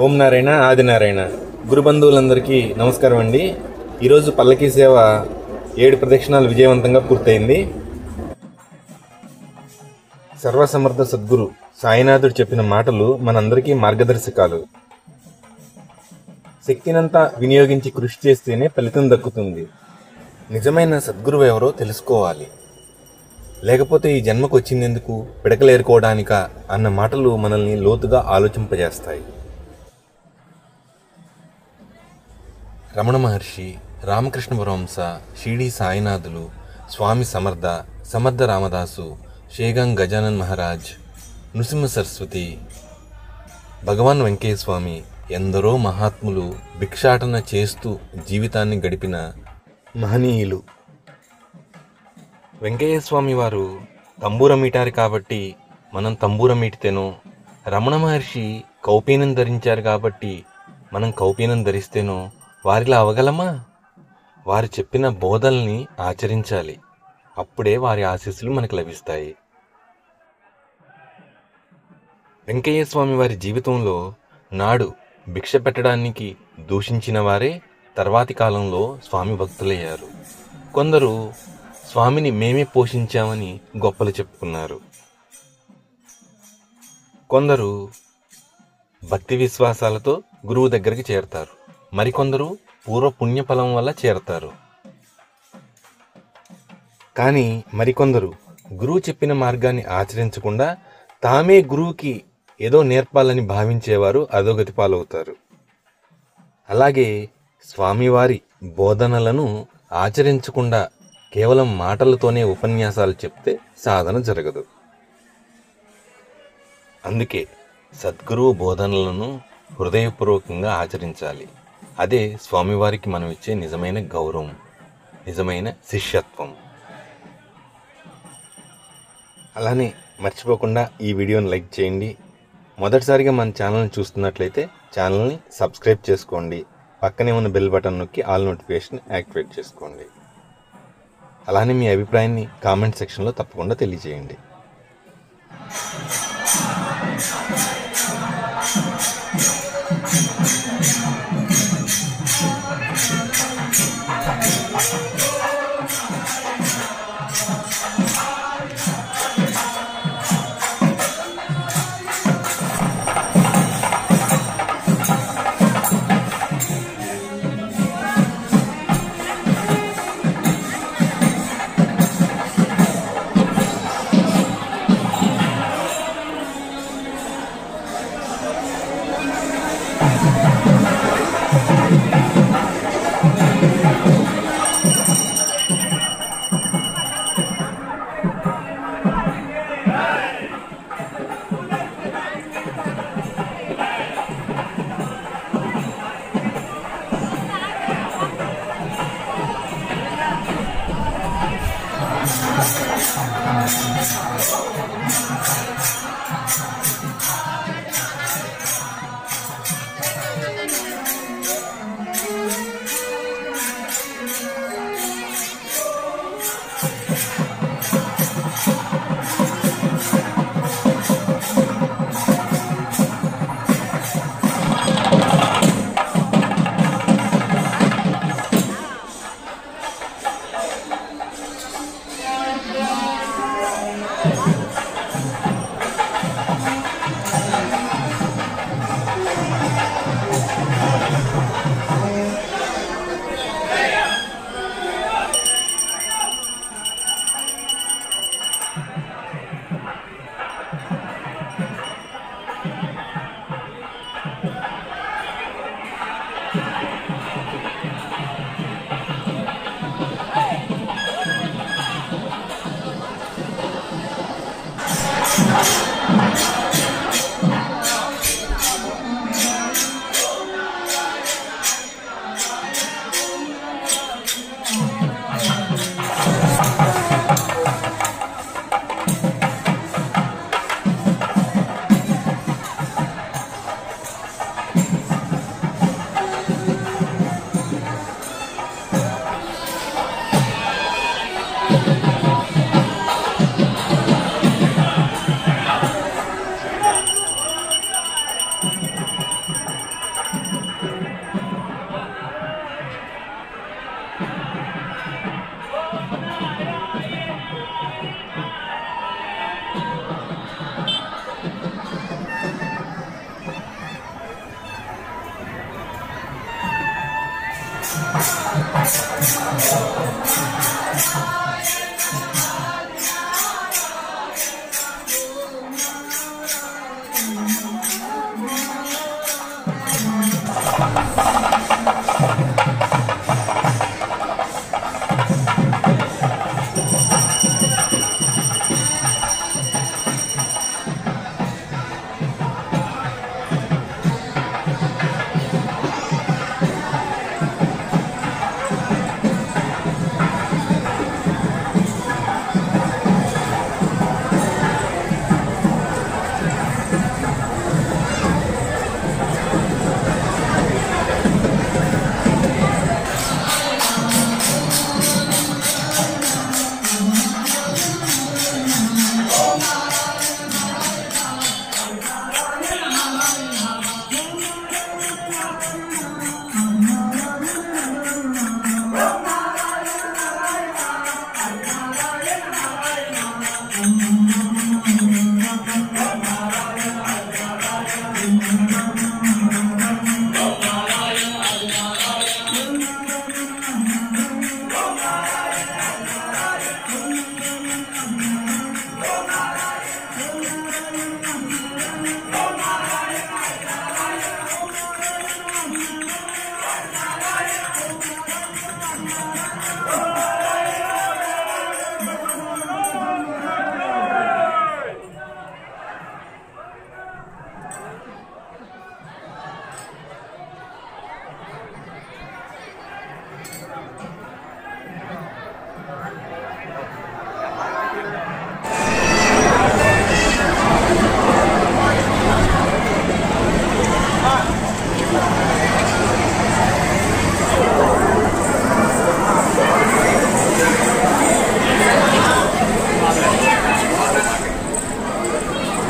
ఓం నారాయణ ఆదినారాయణ గురుబంధువులందరికీ నమస్కారం అండి. ఈరోజు పల్లకీ సేవ 7 ప్రదక్షిణాలు విజయవంతంగా పూర్తయింది. సర్వసమర్థ సద్గురు సాయినాథుడు చెప్పిన మాటలు మనందరికీ మార్గదర్శకాలు. శక్తినంతా వినియోగించి కృషి చేస్తేనే ఫలితం దక్కుతుంది. నిజమైన సద్గురువు ఎవరో తెలుసుకోవాలి, లేకపోతే ఈ జన్మకు వచ్చిందెందుకు, పిడకలేరుకోవడానికా అన్న మాటలు మనల్ని లోతుగా ఆలోచింపజేస్తాయి. రమణ మహర్షి, రామకృష్ణ పరమహంస, షిరిడి సాయినాథులు, స్వామి సమర్థ, సమర్థ రామదాసు, షేగాంగ్ గజానన్ మహారాజ్, నృసింహ సరస్వతి, భగవాన్ వెంకయ్య స్వామి, ఎందరో మహాత్ములు భిక్షాటన చేస్తూ జీవితాన్ని గడిపిన మహనీయులు. వెంకయ్య స్వామి వారు తంబూరం మీటారు కాబట్టి మనం తంబూరం మీటితేనో, రమణ మహర్షి కౌపీనం ధరించారు కాబట్టి మనం కౌపీనం ధరిస్తేనో వారిలా అవగలమా? వారు చెప్పిన బోధల్ని ఆచరించాలి. అప్పుడే వారి ఆశీస్సులు మనకు లభిస్తాయి. వెంకయ్య స్వామి వారి జీవితంలో నాడు భిక్ష పెట్టడానికి దూషించిన వారే తర్వాతి కాలంలో స్వామి భక్తులయ్యారు. కొందరు స్వామిని మేమే పోషించామని గొప్పలు చెప్పుకున్నారు. కొందరు భక్తి విశ్వాసాలతో గురువు దగ్గరికి చేరతారు. మరికొందరు పూర్వ పుణ్యఫలం వల్ల చేరతారు. కానీ మరికొందరు గురువు చెప్పిన మార్గాన్ని ఆచరించకుండా తామే గురువుకి ఏదో నేర్పాలని భావించేవారు అధోగతి పాలవుతారు. అలాగే స్వామివారి బోధనలను ఆచరించకుండా కేవలం మాటలతోనే ఉపన్యాసాలు చెప్తే సాధన జరగదు. అందుకే సద్గురువు బోధనలను హృదయపూర్వకంగా ఆచరించాలి. అదే స్వామివారికి మనం ఇచ్చే నిజమైన గౌరవం, నిజమైన శిష్యత్వం. అలానే మర్చిపోకుండా ఈ వీడియోని లైక్ చేయండి. మొదటిసారిగా మన ఛానల్ని చూస్తున్నట్లయితే ఛానల్ని సబ్స్క్రైబ్ చేసుకోండి. పక్కనే ఉన్న బెల్ బటన్ నొక్కి ఆల్ నోటిఫికేషన్ యాక్టివేట్ చేసుకోండి. అలానే మీ అభిప్రాయాన్ని కామెంట్ సెక్షన్లో తప్పకుండా తెలియజేయండి.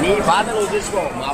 నీ బాధ నువ్వు తీసుకో, మా